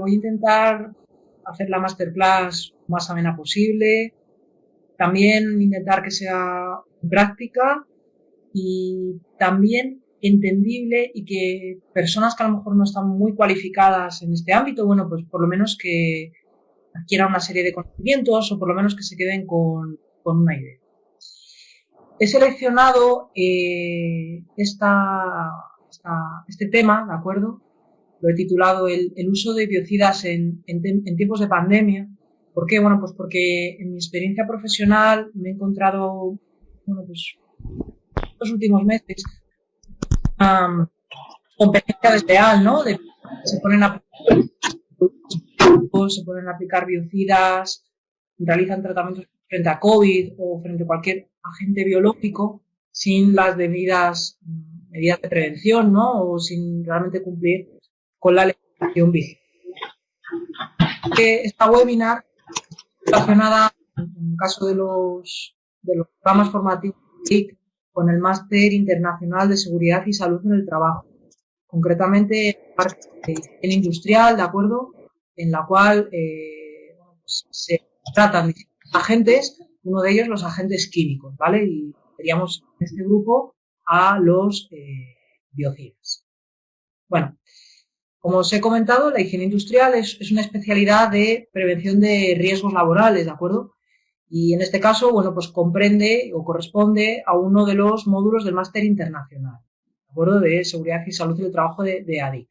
voy a intentar hacer la masterclass más amena posible, también intentar que sea práctica y también entendible y que personas que a lo mejor no están muy cualificadas en este ámbito, bueno, pues por lo menos que adquieran una serie de conocimientos o por lo menos que se queden con una idea. He seleccionado este tema, ¿de acuerdo? Lo he titulado el uso de biocidas en tiempos de pandemia. ¿Por qué? Bueno, pues porque en mi experiencia profesional me he encontrado, bueno, pues los últimos meses competencia desleal, ¿no? Se ponen a aplicar biocidas, realizan tratamientos frente a COVID o frente a cualquier agente biológico sin las debidas medidas de prevención, ¿no? O sin realmente cumplir con la legislación vigente. Esta webinar relacionada, en el caso de los programas formativos con el Máster Internacional de Seguridad y Salud en el Trabajo, concretamente en industrial, ¿de acuerdo? En la cual pues se tratan agentes, uno de ellos los agentes químicos, ¿vale? Y veríamos en este grupo a los biocidas. Bueno, como os he comentado, la higiene industrial es una especialidad de prevención de riesgos laborales, ¿de acuerdo? Y en este caso, bueno, pues comprende o corresponde a uno de los módulos del Máster Internacional, ¿de acuerdo? De Seguridad y Salud del Trabajo de ADIC.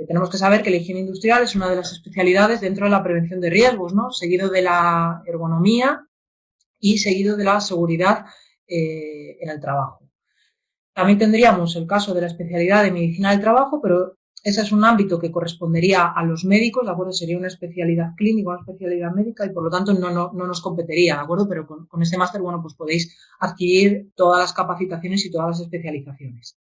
Tenemos que saber que la higiene industrial es una de las especialidades dentro de la prevención de riesgos, ¿no? Seguido de la ergonomía y seguido de la seguridad en el trabajo. También tendríamos el caso de la especialidad de medicina del trabajo, pero ese es un ámbito que correspondería a los médicos, ¿de acuerdo? Sería una especialidad clínica, una especialidad médica y por lo tanto no nos competiría, ¿de acuerdo? Pero con este máster, bueno, pues podéis adquirir todas las capacitaciones y todas las especializaciones.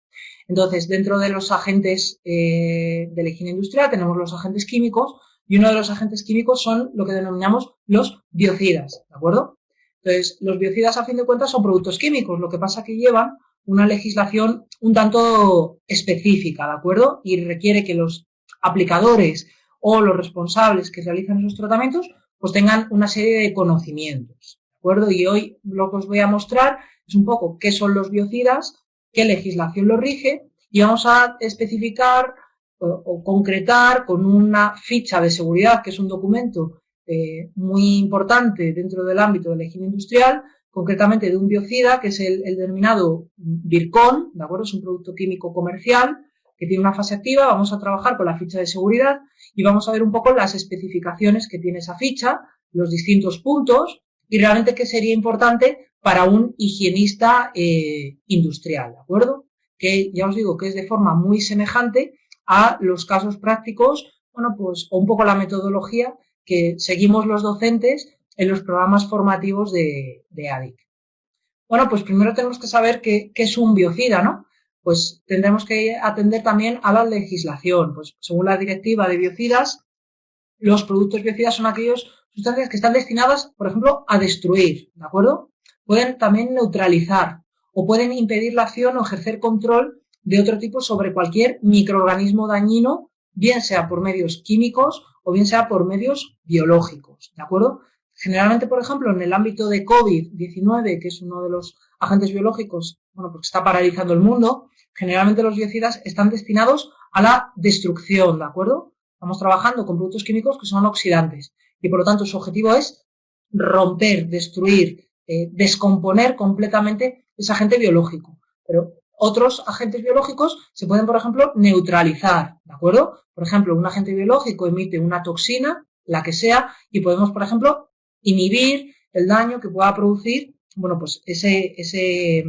Entonces, dentro de los agentes de la higiene industrial tenemos los agentes químicos y uno de los agentes químicos son lo que denominamos los biocidas, ¿de acuerdo? Entonces, los biocidas a fin de cuentas son productos químicos, lo que pasa que llevan una legislación un tanto específica, ¿de acuerdo? Y requiere que los aplicadores o los responsables que realizan esos tratamientos pues tengan una serie de conocimientos, ¿de acuerdo? Y hoy lo que os voy a mostrar es un poco qué son los biocidas, qué legislación lo rige y vamos a especificar o concretar con una ficha de seguridad, que es un documento muy importante dentro del ámbito de la higiene industrial, concretamente de un biocida, que es el denominado Virkon, ¿de acuerdo? Es un producto químico comercial que tiene una fase activa. Vamos a trabajar con la ficha de seguridad y vamos a ver un poco las especificaciones que tiene esa ficha, los distintos puntos y realmente qué sería importante para un higienista industrial, ¿de acuerdo? Que ya os digo que es de forma muy semejante a los casos prácticos, bueno, pues, o un poco la metodología que seguimos los docentes en los programas formativos de ADIC. Bueno, pues primero tenemos que saber qué es un biocida, ¿no? Pues tendremos que atender también a la legislación. Pues según la directiva de biocidas, los productos biocidas son aquellas sustancias que están destinadas, por ejemplo, a destruir, ¿de acuerdo? Pueden también neutralizar o pueden impedir la acción o ejercer control de otro tipo sobre cualquier microorganismo dañino, bien sea por medios químicos o bien sea por medios biológicos, ¿de acuerdo? Generalmente, por ejemplo, en el ámbito de COVID-19, que es uno de los agentes biológicos, bueno, pues está paralizando el mundo, generalmente los biocidas están destinados a la destrucción, ¿de acuerdo? Estamos trabajando con productos químicos que son oxidantes y, por lo tanto, su objetivo es romper, destruir, descomponer completamente ese agente biológico. Pero otros agentes biológicos se pueden, por ejemplo, neutralizar, ¿de acuerdo? Por ejemplo, un agente biológico emite una toxina, la que sea, y podemos, por ejemplo, inhibir el daño que pueda producir, bueno, pues ese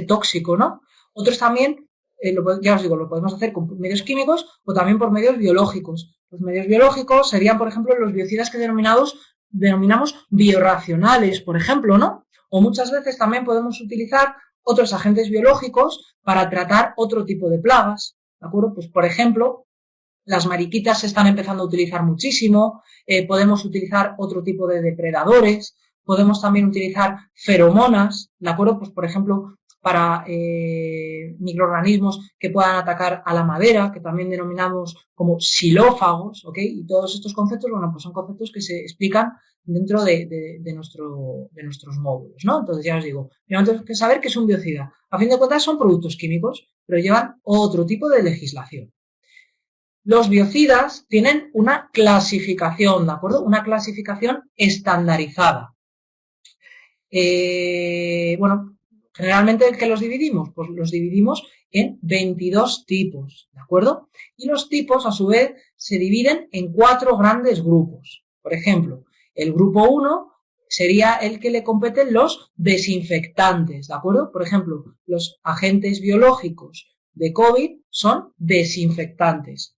tóxico, ¿no? Otros también, ya os digo, lo podemos hacer con medios químicos o también por medios biológicos. Los medios biológicos serían, por ejemplo, los biocidas que denominamos biorracionales, por ejemplo, ¿no? O muchas veces también podemos utilizar otros agentes biológicos para tratar otro tipo de plagas, ¿de acuerdo? Pues, por ejemplo, las mariquitas se están empezando a utilizar muchísimo, podemos utilizar otro tipo de depredadores, podemos también utilizar feromonas, ¿de acuerdo? Pues, por ejemplo, para microorganismos que puedan atacar a la madera, que también denominamos como xilófagos, ¿ok? Y todos estos conceptos, bueno, pues son conceptos que se explican dentro de nuestros módulos, ¿no? Entonces ya os digo, tenemos que saber qué es un biocida. A fin de cuentas son productos químicos, pero llevan otro tipo de legislación. Los biocidas tienen una clasificación, ¿de acuerdo? Una clasificación estandarizada. Bueno, generalmente ¿en qué los dividimos? Pues los dividimos en 22 tipos, ¿de acuerdo? Y los tipos, a su vez, se dividen en 4 grandes grupos. Por ejemplo, el grupo 1 sería el que le competen los desinfectantes, ¿de acuerdo? Por ejemplo, los agentes biológicos de COVID son desinfectantes.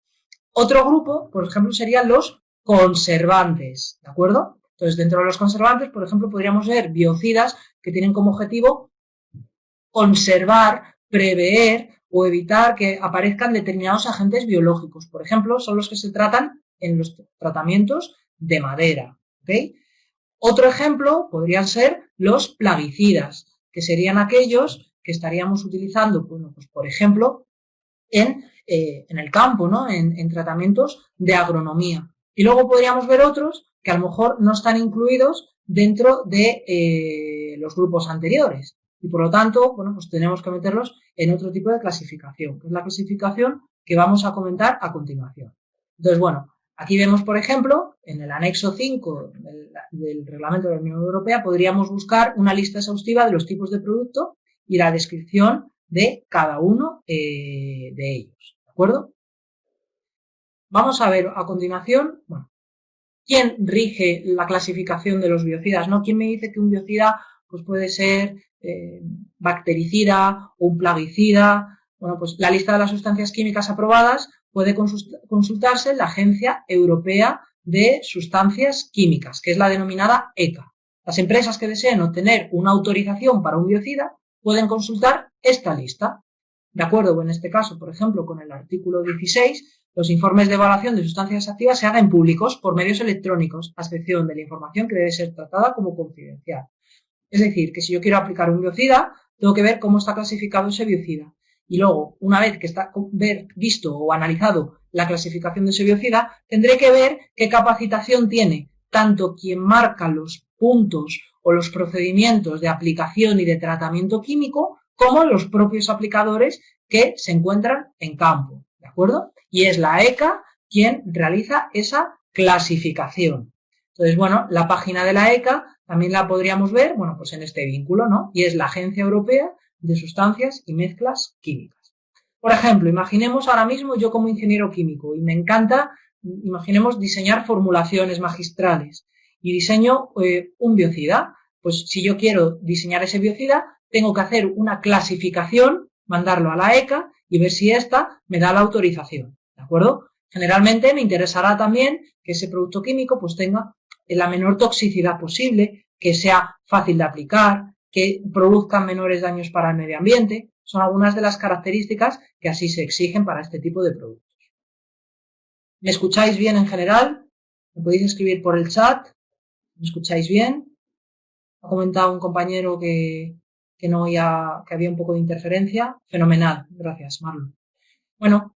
Otro grupo, por ejemplo, serían los conservantes, ¿de acuerdo? Entonces, dentro de los conservantes, por ejemplo, podríamos ver biocidas que tienen como objetivo conservar, prever o evitar que aparezcan determinados agentes biológicos. Por ejemplo, son los que se tratan en los tratamientos de madera, ¿ok? Otro ejemplo podrían ser los plaguicidas, que serían aquellos que estaríamos utilizando, bueno, pues, por ejemplo, en el campo, ¿no? En tratamientos de agronomía. Y luego podríamos ver otros que a lo mejor no están incluidos dentro de los grupos anteriores. Y por lo tanto, bueno, pues tenemos que meterlos en otro tipo de clasificación, que es la clasificación que vamos a comentar a continuación. Entonces, bueno, aquí vemos, por ejemplo, en el anexo 5 del reglamento de la Unión Europea, podríamos buscar una lista exhaustiva de los tipos de producto y la descripción de cada uno de ellos, ¿de acuerdo? Vamos a ver a continuación, bueno, quién rige la clasificación de los biocidas, ¿no? ¿Quién me dice que un biocida pues puede ser bactericida o un plaguicida? Bueno, pues la lista de las sustancias químicas aprobadas puede consultarse en la Agencia Europea de Sustancias Químicas, que es la denominada ECA. Las empresas que deseen obtener una autorización para un biocida pueden consultar esta lista. De acuerdo, en este caso, por ejemplo, con el artículo 16, los informes de evaluación de sustancias activas se hagan públicos por medios electrónicos, a excepción de la información que debe ser tratada como confidencial. Es decir, que si yo quiero aplicar un biocida, tengo que ver cómo está clasificado ese biocida. Y luego, una vez que está visto o analizado la clasificación de ese biocida, tendré que ver qué capacitación tiene tanto quien marca los puntos o los procedimientos de aplicación y de tratamiento químico, como los propios aplicadores que se encuentran en campo, ¿de acuerdo? Y es la ECA quien realiza esa clasificación. Entonces, bueno, la página de la ECA también la podríamos ver, bueno, pues en este vínculo, ¿no? Y es la Agencia Europea de Sustancias y Mezclas Químicas. Por ejemplo, imaginemos ahora mismo yo como ingeniero químico y me encanta, imaginemos diseñar formulaciones magistrales y diseño un biocida. Pues si yo quiero diseñar ese biocida, tengo que hacer una clasificación, mandarlo a la ECA y ver si ésta me da la autorización, ¿de acuerdo? Generalmente me interesará también que ese producto químico pues tenga la menor toxicidad posible, que sea fácil de aplicar, que produzcan menores daños para el medio ambiente. Son algunas de las características que así se exigen para este tipo de productos. ¿Me escucháis bien en general? ¿Me podéis escribir por el chat? ¿Me escucháis bien? Ha comentado un compañero que no oía, que había un poco de interferencia. Fenomenal. Gracias, Marlon. Bueno,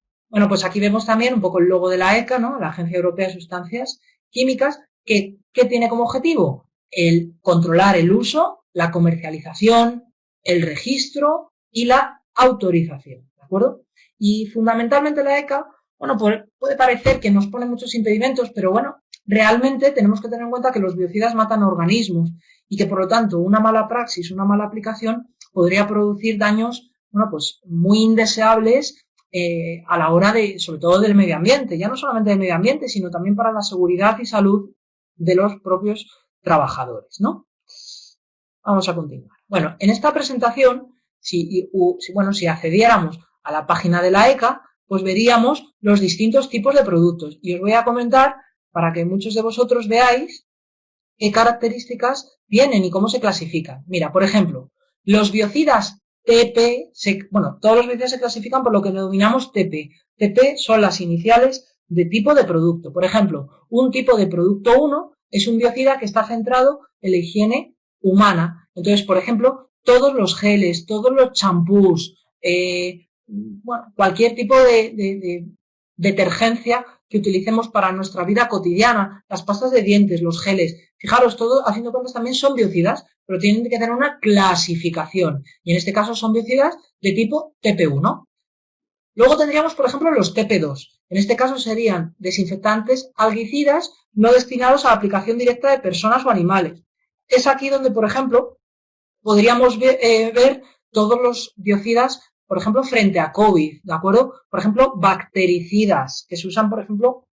pues aquí vemos también un poco el logo de la ECA, ¿no? La Agencia Europea de Sustancias Químicas, que tiene como objetivo el controlar el uso, la comercialización, el registro y la autorización, ¿de acuerdo? Y fundamentalmente la ECA, bueno, pues puede parecer que nos pone muchos impedimentos, pero bueno, realmente tenemos que tener en cuenta que los biocidas matan organismos y que por lo tanto una mala praxis, una mala aplicación podría producir daños, bueno, pues muy indeseables a la hora de, sobre todo del medio ambiente, ya no solamente del medio ambiente, sino también para la seguridad y salud de los propios trabajadores, ¿no? Vamos a continuar. Bueno, en esta presentación, si accediéramos a la página de la ECA, pues veríamos los distintos tipos de productos. Y os voy a comentar, para que muchos de vosotros veáis qué características tienen y cómo se clasifican. Mira, por ejemplo, los biocidas TP, todos los biocidas se clasifican por lo que denominamos TP. TP son las iniciales de tipo de producto. Por ejemplo, un tipo de producto 1 es un biocida que está centrado en la higiene humana. Entonces, por ejemplo, todos los geles, todos los champús, bueno, cualquier tipo de detergencia que utilicemos para nuestra vida cotidiana, las pastas de dientes, los geles. Fijaros, todo, haciendo cuentas, también son biocidas, pero tienen que tener una clasificación. Y en este caso son biocidas de tipo TP1. Luego tendríamos, por ejemplo, los TP2. En este caso serían desinfectantes algicidas no destinados a la aplicación directa de personas o animales. Es aquí donde, por ejemplo, podríamos ver todos los biocidas, por ejemplo, frente a COVID, ¿de acuerdo? Por ejemplo, bactericidas, que se usan, por ejemplo,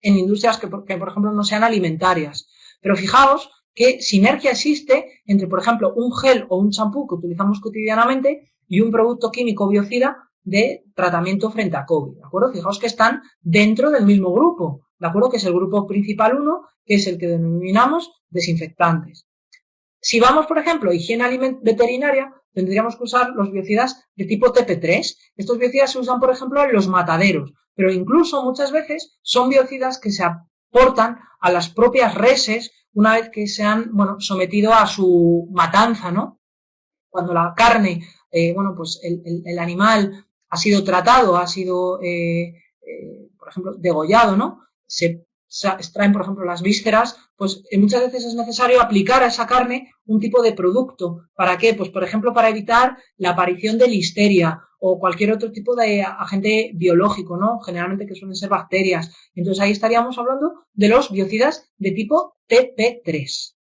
en industrias que por ejemplo, no sean alimentarias. Pero fijaos qué sinergia existe entre, por ejemplo, un gel o un champú que utilizamos cotidianamente y un producto químico biocida de tratamiento frente a COVID, ¿de acuerdo? Fijaos que están dentro del mismo grupo, ¿de acuerdo? Que es el grupo principal 1, que es el que denominamos desinfectantes. Si vamos, por ejemplo, a higiene veterinaria, tendríamos que usar los biocidas de tipo TP3. Estos biocidas se usan, por ejemplo, en los mataderos, pero incluso muchas veces son biocidas que se aportan a las propias reses una vez que se han, bueno, sometido a su matanza, ¿no? Cuando la carne, bueno, pues el animal ha sido tratado, ha sido, por ejemplo, degollado, ¿no? Se extraen, por ejemplo, las vísceras, pues muchas veces es necesario aplicar a esa carne un tipo de producto. ¿Para qué? Pues, por ejemplo, para evitar la aparición de listeria o cualquier otro tipo de agente biológico, ¿no? Generalmente que suelen ser bacterias. Entonces ahí estaríamos hablando de los biocidas de tipo TP3.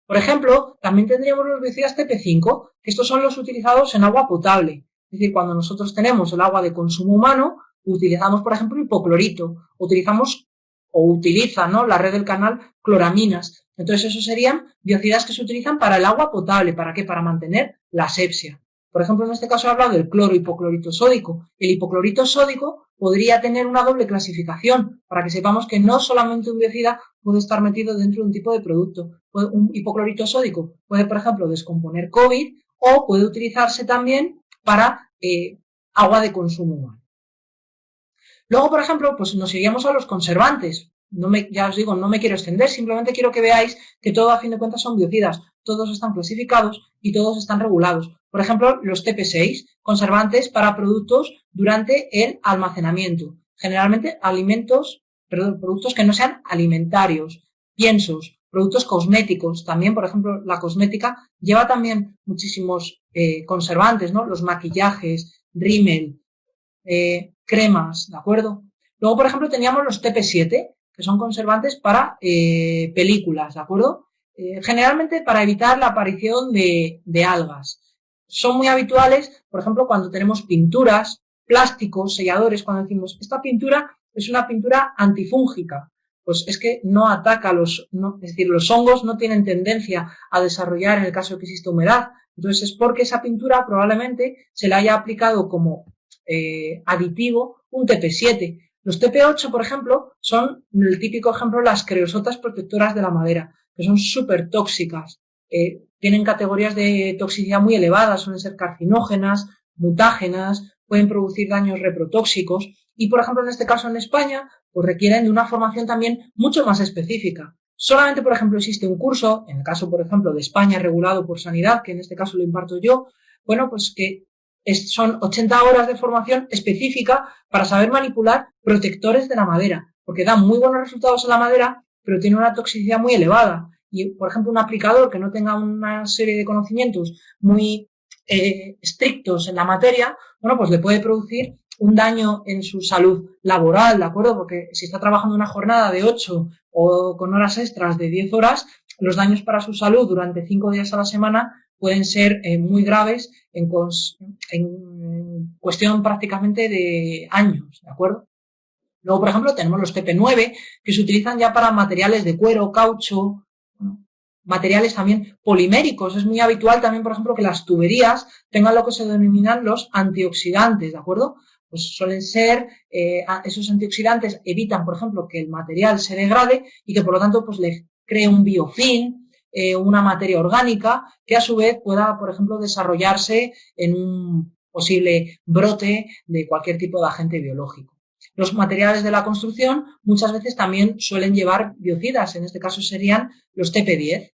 Por ejemplo, también tendríamos los biocidas TP5, que estos son los utilizados en agua potable. Es decir, cuando nosotros tenemos el agua de consumo humano, utilizamos, por ejemplo, hipoclorito, utilizamos o utiliza, ¿no?, la red del canal cloraminas. Entonces, esos serían biocidas que se utilizan para el agua potable. ¿Para qué? Para mantener la asepsia. Por ejemplo, en este caso he hablado del cloro hipoclorito sódico. El hipoclorito sódico podría tener una doble clasificación, para que sepamos que no solamente un biocida puede estar metido dentro de un tipo de producto. Un hipoclorito sódico puede, por ejemplo, descomponer COVID o puede utilizarse también para agua de consumo humano. Luego, por ejemplo, pues nos iríamos a los conservantes. Ya os digo, no me quiero extender, simplemente quiero que veáis que todo a fin de cuentas son biocidas. Todos están clasificados y todos están regulados. Por ejemplo, los TP6, conservantes para productos durante el almacenamiento. Generalmente productos que no sean alimentarios, piensos, productos cosméticos. También, por ejemplo, la cosmética lleva también muchísimos conservantes, ¿no? Los maquillajes, rímel, cremas, ¿de acuerdo? Luego, por ejemplo, teníamos los TP7, que son conservantes para películas, ¿de acuerdo? Generalmente para evitar la aparición de algas. Son muy habituales, por ejemplo, cuando tenemos pinturas, plásticos, selladores, cuando decimos, esta pintura es una pintura antifúngica, pues es que no ataca es decir, los hongos no tienen tendencia a desarrollar en el caso de que exista humedad. Entonces es porque esa pintura probablemente se le haya aplicado como aditivo un TP7. Los TP8, por ejemplo, son el típico ejemplo las creosotas protectoras de la madera, que son súper tóxicas. Tienen categorías de toxicidad muy elevadas, suelen ser carcinógenas, mutágenas, pueden producir daños reprotóxicos y, por ejemplo, en este caso en España, pues requieren de una formación también mucho más específica. Solamente, por ejemplo, existe un curso, en el caso, por ejemplo, de España, regulado por Sanidad, que en este caso lo imparto yo, bueno, pues que son 80 horas de formación específica para saber manipular protectores de la madera, porque dan muy buenos resultados en la madera, pero tiene una toxicidad muy elevada. Y, por ejemplo, un aplicador que no tenga una serie de conocimientos muy estrictos en la materia, bueno, pues le puede producir un daño en su salud laboral, ¿de acuerdo? Porque si está trabajando una jornada de 8 o con horas extras de 10 horas, los daños para su salud durante 5 días a la semana pueden ser muy graves en cuestión prácticamente de años, ¿de acuerdo? Luego, por ejemplo, tenemos los TP9, que se utilizan ya para materiales de cuero, caucho, materiales también poliméricos. Es muy habitual también, por ejemplo, que las tuberías tengan lo que se denominan los antioxidantes, ¿de acuerdo? Pues suelen ser, esos antioxidantes evitan, por ejemplo, que el material se degrade y que, por lo tanto, pues le cree un biofilm, una materia orgánica que a su vez pueda, por ejemplo, desarrollarse en un posible brote de cualquier tipo de agente biológico. Los materiales de la construcción muchas veces también suelen llevar biocidas, en este caso serían los TP10.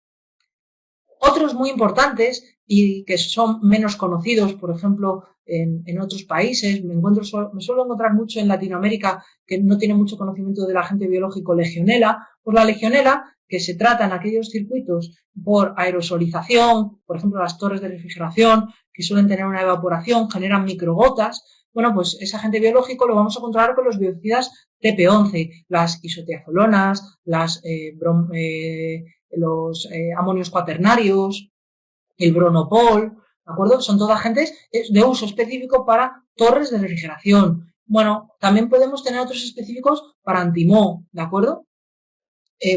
Otros muy importantes y que son menos conocidos, por ejemplo, en otros países. Me suelo encontrar mucho en Latinoamérica que no tiene mucho conocimiento del agente biológico legionela. Pues la legionela, que se trata en aquellos circuitos por aerosolización, por ejemplo, las torres de refrigeración, que suelen tener una evaporación, generan microgotas. Bueno, pues ese agente biológico lo vamos a controlar con los biocidas TP11, las isotiazolonas, los amonios cuaternarios, el bronopol, ¿de acuerdo? Son todos agentes de uso específico para torres de refrigeración. Bueno, también podemos tener otros específicos para antimoho, ¿de acuerdo?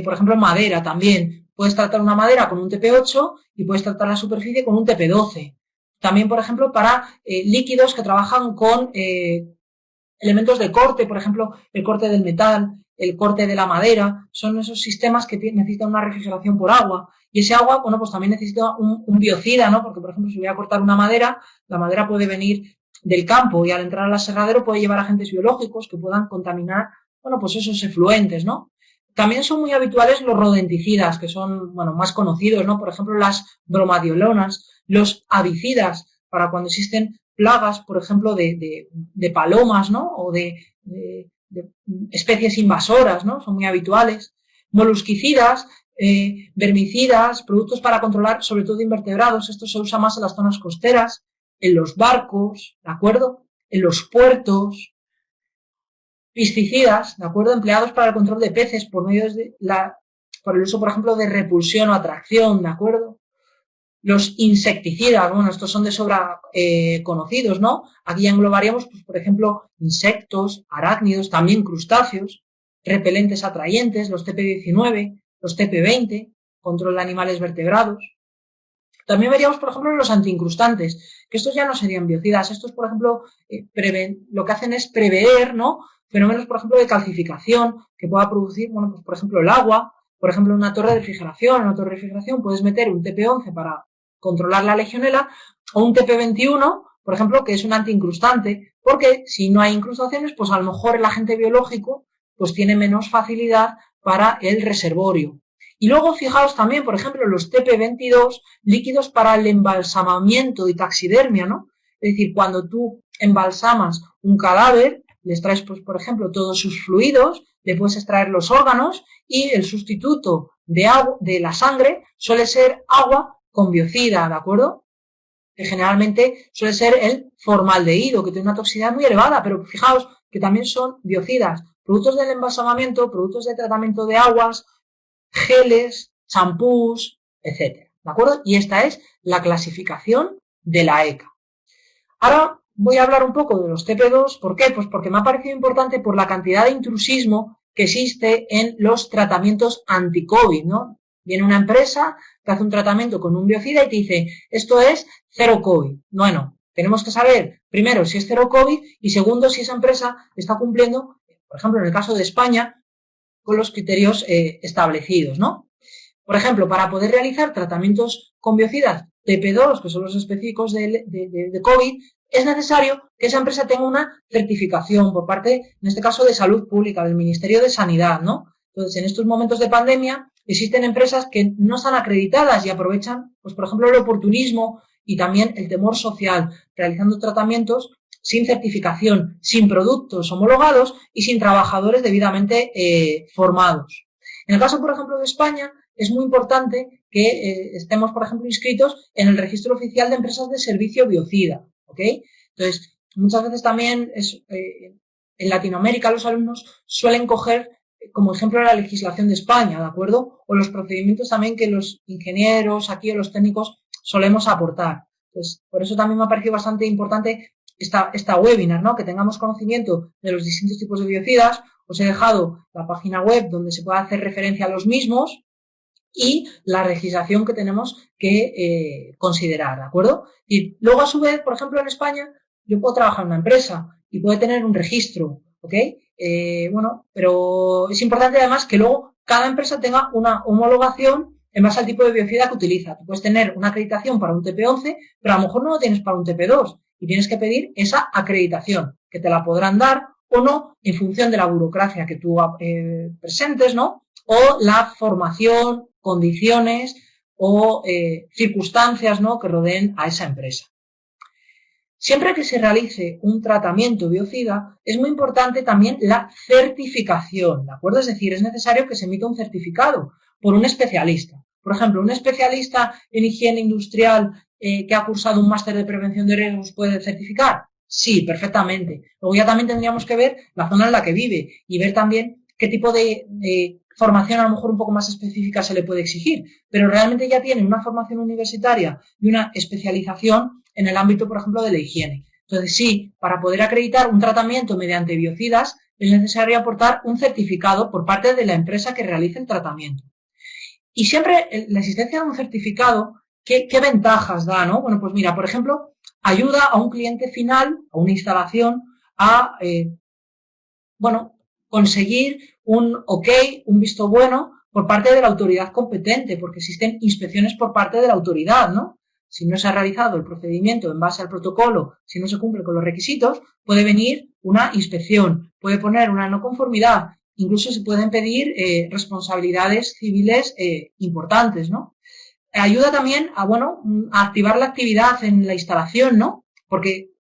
Por ejemplo, madera también. Puedes tratar una madera con un TP8 y puedes tratar la superficie con un TP12. También, por ejemplo, para líquidos que trabajan con elementos de corte, por ejemplo, el corte del metal, el corte de la madera, son esos sistemas que necesitan una refrigeración por agua. Y ese agua, bueno, pues también necesita un biocida, ¿no? Porque, por ejemplo, si voy a cortar una madera, la madera puede venir del campo y al entrar al aserradero puede llevar agentes biológicos que puedan contaminar, bueno, pues esos efluentes, ¿no? También son muy habituales los rodenticidas, que son, bueno, más conocidos, ¿no? Por ejemplo, las bromadiolonas, los avicidas, para cuando existen plagas, por ejemplo, de palomas, ¿no? O de especies invasoras, ¿no? Son muy habituales. Molusquicidas, vermicidas, productos para controlar, sobre todo invertebrados. Esto se usa más en las zonas costeras, en los barcos, ¿de acuerdo? En los puertos. Pesticidas, ¿de acuerdo? Empleados para el control de peces por medio por el uso, por ejemplo, de repulsión o atracción, ¿de acuerdo? Los insecticidas, bueno, estos son de sobra conocidos, ¿no? Aquí englobaríamos, pues, por ejemplo, insectos, arácnidos, también crustáceos, repelentes atrayentes, los TP19, los TP20, control de animales vertebrados. También veríamos, por ejemplo, los antiincrustantes, que estos ya no serían biocidas. Estos, por ejemplo, lo que hacen es prever, ¿no? Fenómenos, por ejemplo, de calcificación que pueda producir, bueno, pues, por ejemplo, el agua. Por ejemplo, en una torre de refrigeración. En una torre de refrigeración puedes meter un TP11 para controlar la legionela o un TP21, por ejemplo, que es un antiincrustante, porque si no hay incrustaciones, pues a lo mejor el agente biológico pues tiene menos facilidad para el reservorio. Y luego fijaos también, por ejemplo, los TP22, líquidos para el embalsamamiento y taxidermia, ¿no? Es decir, cuando tú embalsamas un cadáver, le extraes, pues, por ejemplo, todos sus fluidos, le puedes extraer los órganos y el sustituto de la sangre suele ser agua con biocida, ¿de acuerdo? Que generalmente suele ser el formaldehído, que tiene una toxicidad muy elevada, pero fijaos que también son biocidas. Productos del embalsamamiento, productos de tratamiento de aguas, geles, champús, etc. ¿De acuerdo? Y esta es la clasificación de la ECA. Ahora voy a hablar un poco de los TP2. ¿Por qué? Pues porque me ha parecido importante por la cantidad de intrusismo que existe en los tratamientos anti-COVID, ¿no? Viene una empresa, te hace un tratamiento con un biocida y te dice, esto es cero COVID. Bueno, tenemos que saber, primero, si es cero COVID y segundo, si esa empresa está cumpliendo, por ejemplo, en el caso de España, con los criterios establecidos, ¿no? Por ejemplo, para poder realizar tratamientos con biocidas TP2, que son los específicos de COVID, es necesario que esa empresa tenga una certificación por parte, en este caso, de Salud Pública, del Ministerio de Sanidad, ¿no? Entonces, en estos momentos de pandemia, existen empresas que no están acreditadas y aprovechan, pues, por ejemplo, el oportunismo y también el temor social, realizando tratamientos sin certificación, sin productos homologados y sin trabajadores debidamente formados. En el caso, por ejemplo, de España, es muy importante que estemos, por ejemplo, inscritos en el Registro Oficial de Empresas de Servicio Biocida, ¿ok? Entonces, muchas veces también en Latinoamérica los alumnos suelen coger como ejemplo la legislación de España, ¿de acuerdo? O los procedimientos también que los ingenieros aquí o los técnicos solemos aportar. Entonces, por eso también me ha parecido bastante importante esta webinar, ¿no? Que tengamos conocimiento de los distintos tipos de biocidas. Os he dejado la página web donde se puede hacer referencia a los mismos y la legislación que tenemos que considerar, ¿de acuerdo? Y luego, a su vez, por ejemplo, en España, yo puedo trabajar en una empresa y puede tener un registro, ¿ok? Bueno, pero es importante además que luego cada empresa tenga una homologación en base al tipo de biocida que utiliza. Tú puedes tener una acreditación para un TP11, pero a lo mejor no lo tienes para un TP2 y tienes que pedir esa acreditación, que te la podrán dar o no en función de la burocracia que tú presentes, ¿no? O la formación, condiciones o circunstancias, ¿no?, que rodeen a esa empresa. Siempre que se realice un tratamiento biocida, es muy importante también la certificación, ¿de acuerdo? Es decir, es necesario que se emita un certificado por un especialista. Por ejemplo, un especialista en higiene industrial que ha cursado un máster de prevención de riesgos puede certificar. Sí, perfectamente. Luego ya también tendríamos que ver la zona en la que vive y ver también qué tipo de formación a lo mejor un poco más específica se le puede exigir, pero realmente ya tiene una formación universitaria y una especialización en el ámbito, por ejemplo, de la higiene. Entonces, sí, para poder acreditar un tratamiento mediante biocidas es necesario aportar un certificado por parte de la empresa que realice el tratamiento. Y siempre la existencia de un certificado, ¿qué ventajas da, no? Bueno, pues mira, por ejemplo, ayuda a un cliente final, a una instalación, a, conseguir un ok, un visto bueno por parte de la autoridad competente, porque existen inspecciones por parte de la autoridad, ¿no? Si no se ha realizado el procedimiento en base al protocolo, si no se cumple con los requisitos, puede venir una inspección, puede poner una no conformidad, incluso se pueden pedir responsabilidades civiles importantes, ¿no? Ayuda también a activar la actividad en la instalación, ¿no? Porque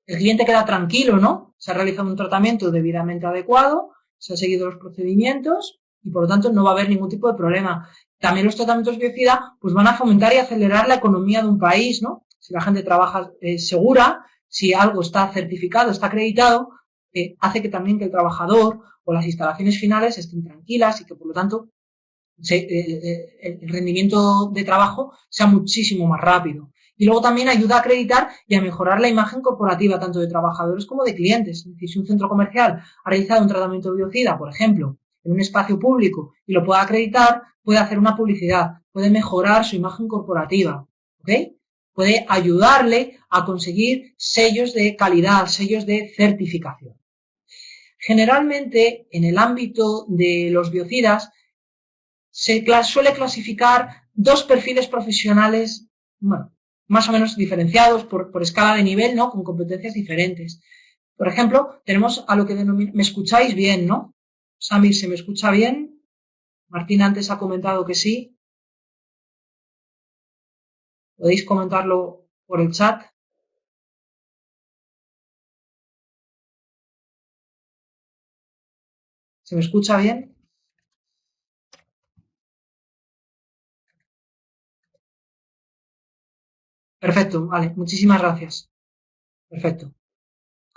el cliente queda tranquilo, ¿no? Se ha realizado un tratamiento debidamente adecuado, se han seguido los procedimientos y por lo tanto no va a haber ningún tipo de problema. También los tratamientos biocida pues van a fomentar y acelerar la economía de un país, ¿no? Si la gente trabaja segura, si algo está certificado, está acreditado, hace que también que el trabajador o las instalaciones finales estén tranquilas y que por lo tanto el rendimiento de trabajo sea muchísimo más rápido. Y luego también ayuda a acreditar y a mejorar la imagen corporativa tanto de trabajadores como de clientes. Es decir, si un centro comercial ha realizado un tratamiento biocida, por ejemplo, en un espacio público y lo puede acreditar, puede hacer una publicidad, puede mejorar su imagen corporativa, ¿ok? Puede ayudarle a conseguir sellos de calidad, sellos de certificación. Generalmente, en el ámbito de los biocidas, se suele clasificar dos perfiles profesionales, más o menos diferenciados por escala de nivel, ¿no? Con competencias diferentes. Por ejemplo, tenemos a lo que denomina... ¿Me escucháis bien, no? Samir, ¿se me escucha bien? Martín antes ha comentado que sí. ¿Podéis comentarlo por el chat? ¿Se me escucha bien? Perfecto, vale, muchísimas gracias. Perfecto.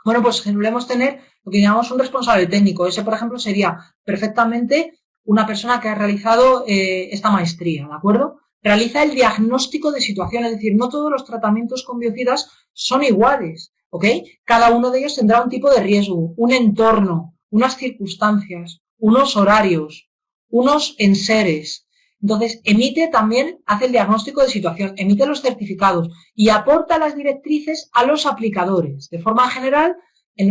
Bueno, pues solemos tener lo que llamamos un responsable técnico. Ese, por ejemplo, sería perfectamente una persona que ha realizado esta maestría, ¿de acuerdo? Realiza el diagnóstico de situación, es decir, no todos los tratamientos con biocidas son iguales, ¿ok? Cada uno de ellos tendrá un tipo de riesgo, un entorno, unas circunstancias, unos horarios, unos enseres. Entonces, hace el diagnóstico de situación, emite los certificados y aporta las directrices a los aplicadores. De forma general,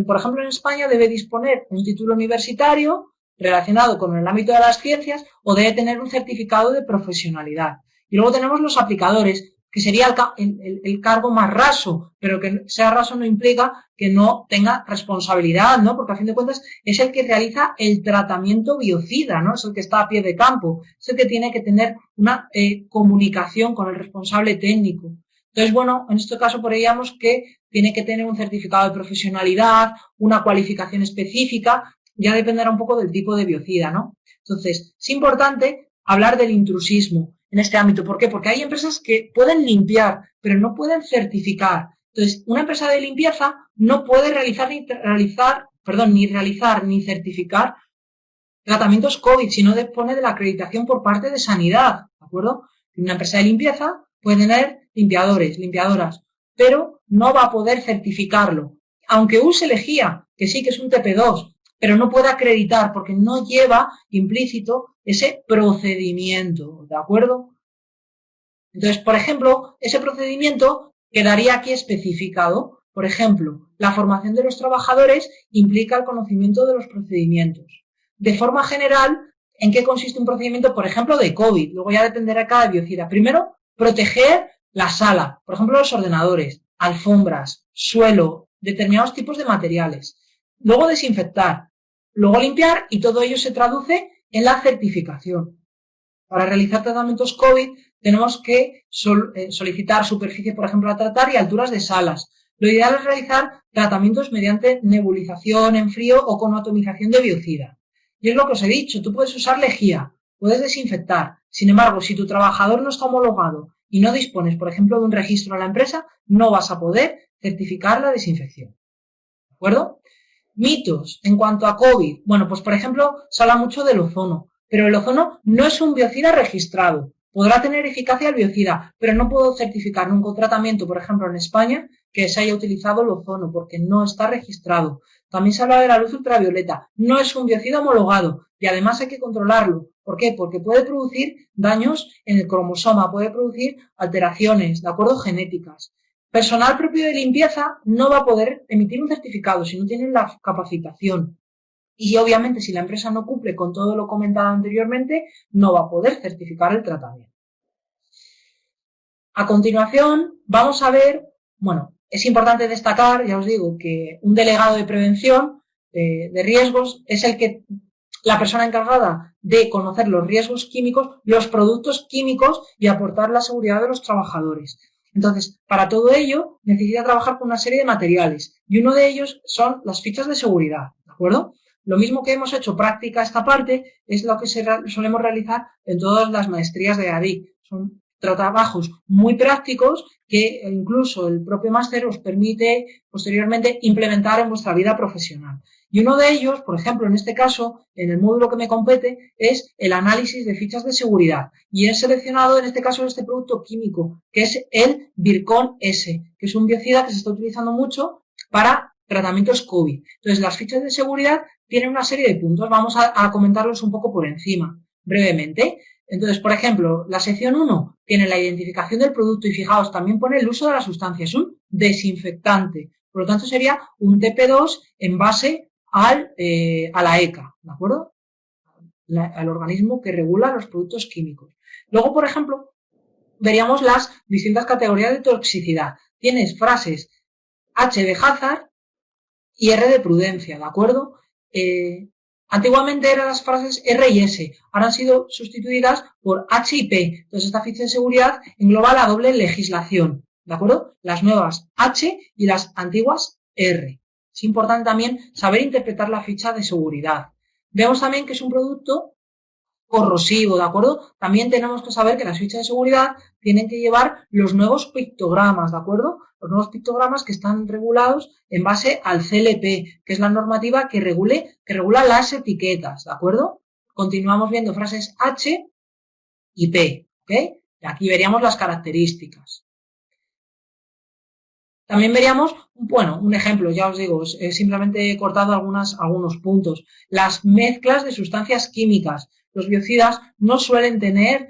por ejemplo, en España debe disponer un título universitario relacionado con el ámbito de las ciencias o debe tener un certificado de profesionalidad. Y luego tenemos los aplicadores, que sería el cargo más raso, pero que sea raso no implica que no tenga responsabilidad, ¿no? Porque a fin de cuentas es el que realiza el tratamiento biocida, ¿no? Es el que está a pie de campo, es el que tiene que tener una comunicación con el responsable técnico. Entonces, bueno, en este caso podríamos que tiene que tener un certificado de profesionalidad, una cualificación específica, ya dependerá un poco del tipo de biocida, ¿no? Entonces, es importante hablar del intrusismo en este ámbito. ¿Por qué? Porque hay empresas que pueden limpiar, pero no pueden certificar. Entonces, una empresa de limpieza no puede ni realizar ni certificar tratamientos COVID si no dispone de la acreditación por parte de sanidad, ¿de acuerdo? Una empresa de limpieza puede tener limpiadores, limpiadoras, pero no va a poder certificarlo. Aunque use lejía, que sí que es un TP2, pero no puede acreditar porque no lleva implícito ese procedimiento, ¿de acuerdo? Entonces, por ejemplo, ese procedimiento quedaría aquí especificado. Por ejemplo, la formación de los trabajadores implica el conocimiento de los procedimientos. De forma general, ¿en qué consiste un procedimiento, por ejemplo, de COVID? Luego ya dependerá de cada biocida. Primero, proteger la sala, por ejemplo, los ordenadores, alfombras, suelo, determinados tipos de materiales. Luego desinfectar, luego limpiar y todo ello se traduce en la certificación. Para realizar tratamientos COVID tenemos que solicitar superficie, por ejemplo, a tratar y alturas de salas. Lo ideal es realizar tratamientos mediante nebulización en frío o con atomización de biocida. Y es lo que os he dicho, tú puedes usar lejía, puedes desinfectar. Sin embargo, si tu trabajador no está homologado y no dispones, por ejemplo, de un registro en la empresa, no vas a poder certificar la desinfección. ¿De acuerdo? Mitos en cuanto a COVID. Bueno, pues por ejemplo, se habla mucho del ozono, pero el ozono no es un biocida registrado. Podrá tener eficacia el biocida, pero no puedo certificar nunca un tratamiento, por ejemplo, en España, que se haya utilizado el ozono, porque no está registrado. También se habla de la luz ultravioleta. No es un biocida homologado y además hay que controlarlo. ¿Por qué? Porque puede producir daños en el cromosoma, puede producir alteraciones, ¿de acuerdo? Genéticas. Personal propio de limpieza no va a poder emitir un certificado si no tienen la capacitación. Y obviamente si la empresa no cumple con todo lo comentado anteriormente, no va a poder certificar el tratamiento. A continuación, vamos a ver, bueno, es importante destacar, ya os digo, que un delegado de prevención de riesgos es la persona encargada de conocer los riesgos químicos, los productos químicos y aportar la seguridad de los trabajadores. Entonces, para todo ello, necesita trabajar con una serie de materiales y uno de ellos son las fichas de seguridad, ¿de acuerdo? Lo mismo que hemos hecho práctica esta parte es lo que solemos realizar en todas las maestrías de ADIC. Son trabajos muy prácticos que incluso el propio máster os permite posteriormente implementar en vuestra vida profesional. Y uno de ellos, por ejemplo, en este caso, en el módulo que me compete, es el análisis de fichas de seguridad. Y he seleccionado en este caso este producto químico, que es el Virkon S, que es un biocida que se está utilizando mucho para tratamientos COVID. Entonces, las fichas de seguridad tienen una serie de puntos. Vamos a comentarlos un poco por encima, brevemente. Entonces, por ejemplo, la sección 1 tiene la identificación del producto y fijaos, también pone el uso de la sustancia. Es un desinfectante. Por lo tanto, sería un TP2 en base a la ECA, ¿de acuerdo? Al organismo que regula los productos químicos. Luego, por ejemplo, veríamos las distintas categorías de toxicidad. Tienes frases H de hazard y R de prudencia, ¿de acuerdo? Antiguamente eran las frases R y S, ahora han sido sustituidas por H y P. Entonces, esta ficha de seguridad engloba la doble legislación, ¿de acuerdo? Las nuevas H y las antiguas R. Es importante también saber interpretar la ficha de seguridad. Vemos también que es un producto corrosivo, ¿de acuerdo? También tenemos que saber que las fichas de seguridad tienen que llevar los nuevos pictogramas, ¿de acuerdo? Los nuevos pictogramas que están regulados en base al CLP, que es la normativa que regula las etiquetas, ¿de acuerdo? Continuamos viendo frases H y P, ¿ok? Y aquí veríamos las características. También veríamos, bueno, un ejemplo, ya os digo, simplemente he cortado algunos puntos. Las mezclas de sustancias químicas. Los biocidas no suelen tener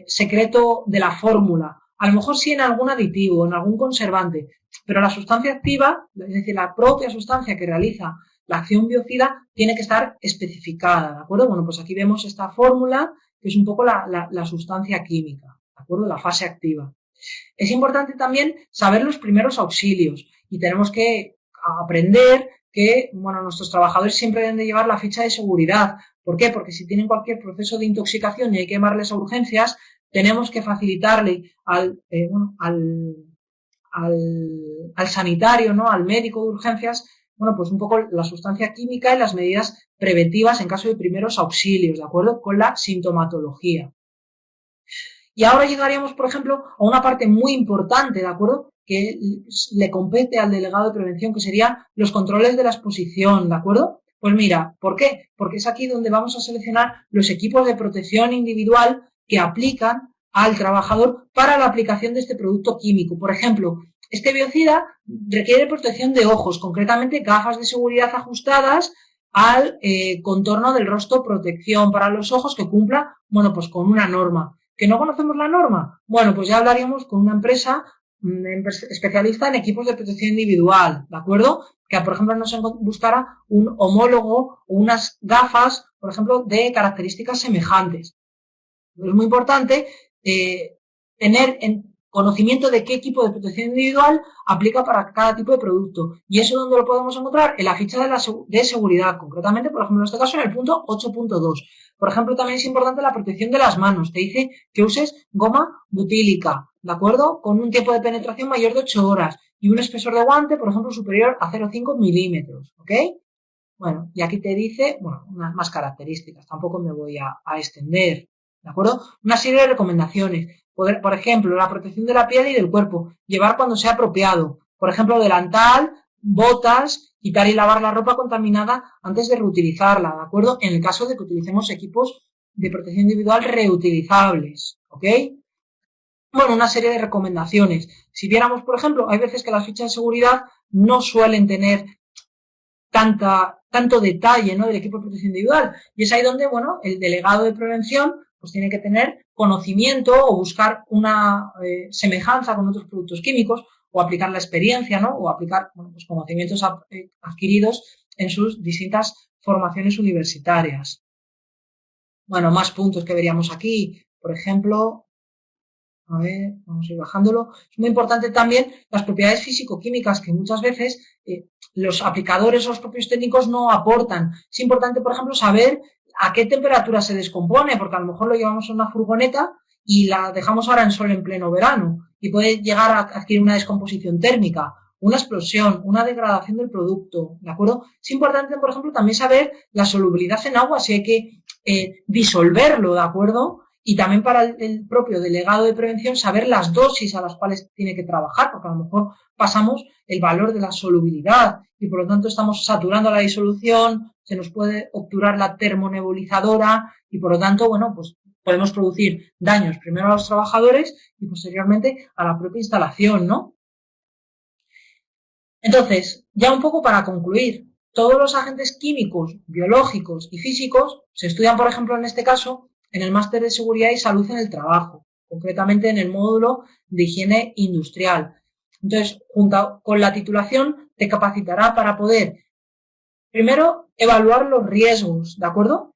secreto de la fórmula. A lo mejor sí en algún aditivo, en algún conservante, pero la sustancia activa, es decir, la propia sustancia que realiza la acción biocida, tiene que estar especificada, ¿de acuerdo? Bueno, pues aquí vemos esta fórmula, que es un poco la sustancia química, ¿de acuerdo? La fase activa. Es importante también saber los primeros auxilios y tenemos que aprender que, bueno, nuestros trabajadores siempre deben de llevar la ficha de seguridad. ¿Por qué? Porque si tienen cualquier proceso de intoxicación y hay que llamarles a urgencias, tenemos que facilitarle al sanitario, ¿no? Al médico de urgencias, bueno, pues un poco la sustancia química y las medidas preventivas en caso de primeros auxilios, ¿de acuerdo? Con la sintomatología. Y ahora llegaríamos, por ejemplo, a una parte muy importante, ¿de acuerdo? Que le compete al delegado de prevención, que serían los controles de la exposición, ¿de acuerdo? Pues mira, ¿por qué? Porque es aquí donde vamos a seleccionar los equipos de protección individual que aplican al trabajador para la aplicación de este producto químico. Por ejemplo, este biocida requiere protección de ojos, concretamente gafas de seguridad ajustadas al contorno del rostro, protección para los ojos que cumpla, bueno, pues con una norma. ¿Que no conocemos la norma? Bueno, pues ya hablaríamos con una empresa especialista en equipos de protección individual, ¿de acuerdo? Que, por ejemplo, nos buscara un homólogo o unas gafas, por ejemplo, de características semejantes. Es muy importante tener conocimiento de qué equipo de protección individual aplica para cada tipo de producto. ¿Y eso dónde lo podemos encontrar? En la ficha de seguridad, concretamente, por ejemplo, en este caso, en el punto 8.2. Por ejemplo, también es importante la protección de las manos. Te dice que uses goma butílica, ¿de acuerdo? Con un tiempo de penetración mayor de 8 horas y un espesor de guante, por ejemplo, superior a 0,5 milímetros, ¿ok? Bueno, y aquí te dice, bueno, unas más características, tampoco me voy a extender, ¿de acuerdo? Una serie de recomendaciones, por ejemplo, la protección de la piel y del cuerpo, llevar cuando sea apropiado, por ejemplo, delantal, botas, quitar y lavar la ropa contaminada antes de reutilizarla, ¿de acuerdo? En el caso de que utilicemos equipos de protección individual reutilizables, ¿ok? Bueno, una serie de recomendaciones. Si viéramos, por ejemplo, hay veces que las fichas de seguridad no suelen tener tanto detalle, ¿no?, del equipo de protección individual. Y es ahí donde, bueno, el delegado de prevención pues tiene que tener conocimiento o buscar una semejanza con otros productos químicos o aplicar la experiencia, ¿no?, o aplicar, bueno, pues conocimientos adquiridos en sus distintas formaciones universitarias. Bueno, más puntos que veríamos aquí. Por ejemplo, a ver, vamos a ir bajándolo. Es muy importante también las propiedades físico-químicas que muchas veces los aplicadores o los propios técnicos no aportan. Es importante, por ejemplo, saber a qué temperatura se descompone, porque a lo mejor lo llevamos en una furgoneta y la dejamos ahora en sol en pleno verano y puede llegar a adquirir una descomposición térmica, una explosión, una degradación del producto, ¿de acuerdo? Es importante, por ejemplo, también saber la solubilidad en agua, si hay que disolverlo, ¿de acuerdo? Y también para el propio delegado de prevención saber las dosis a las cuales tiene que trabajar, porque a lo mejor pasamos el valor de la solubilidad y por lo tanto estamos saturando la disolución, se nos puede obturar la termonebulizadora y por lo tanto, bueno, pues podemos producir daños primero a los trabajadores y posteriormente a la propia instalación, ¿no? Entonces, ya un poco para concluir, todos los agentes químicos, biológicos y físicos se estudian, por ejemplo, en este caso, en el máster de seguridad y salud en el trabajo, concretamente en el módulo de higiene industrial. Entonces, junto con la titulación, te capacitará para poder, primero, evaluar los riesgos, ¿de acuerdo?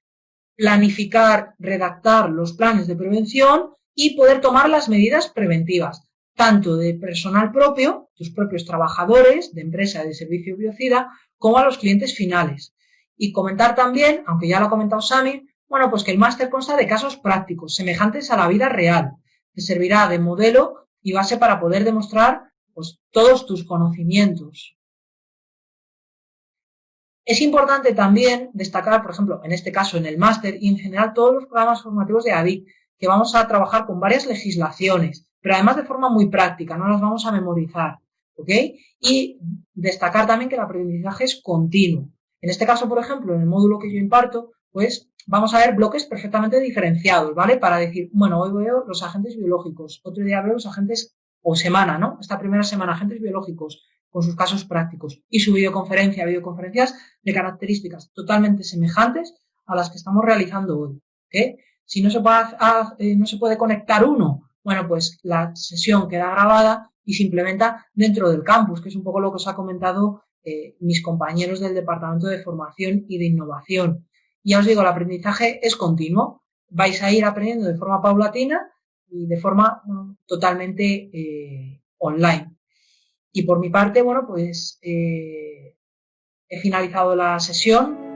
Planificar, redactar los planes de prevención y poder tomar las medidas preventivas, tanto de personal propio, tus propios trabajadores de empresa de servicio biocida, como a los clientes finales. Y comentar también, aunque ya lo ha comentado Samir, bueno, pues que el máster consta de casos prácticos, semejantes a la vida real, que servirá de modelo y base para poder demostrar pues, todos tus conocimientos. Es importante también destacar, por ejemplo, en este caso en el máster y en general todos los programas formativos de ADIC, que vamos a trabajar con varias legislaciones, pero además de forma muy práctica, no las vamos a memorizar, ¿ok? Y destacar también que el aprendizaje es continuo. En este caso, por ejemplo, en el módulo que yo imparto, pues vamos a ver bloques perfectamente diferenciados, ¿vale? Para decir, bueno, hoy veo los agentes biológicos, otro día veo los agentes, o semana, ¿no? Esta primera semana, agentes biológicos, con sus casos prácticos y su videoconferencias de características totalmente semejantes a las que estamos realizando hoy. ¿Okay? Si no se puede conectar uno, bueno, pues la sesión queda grabada y se implementa dentro del campus, que es un poco lo que os ha comentado mis compañeros del Departamento de Formación y de Innovación. Y ya os digo, el aprendizaje es continuo. Vais a ir aprendiendo de forma paulatina y de forma totalmente online. Y por mi parte, bueno, pues he finalizado la sesión.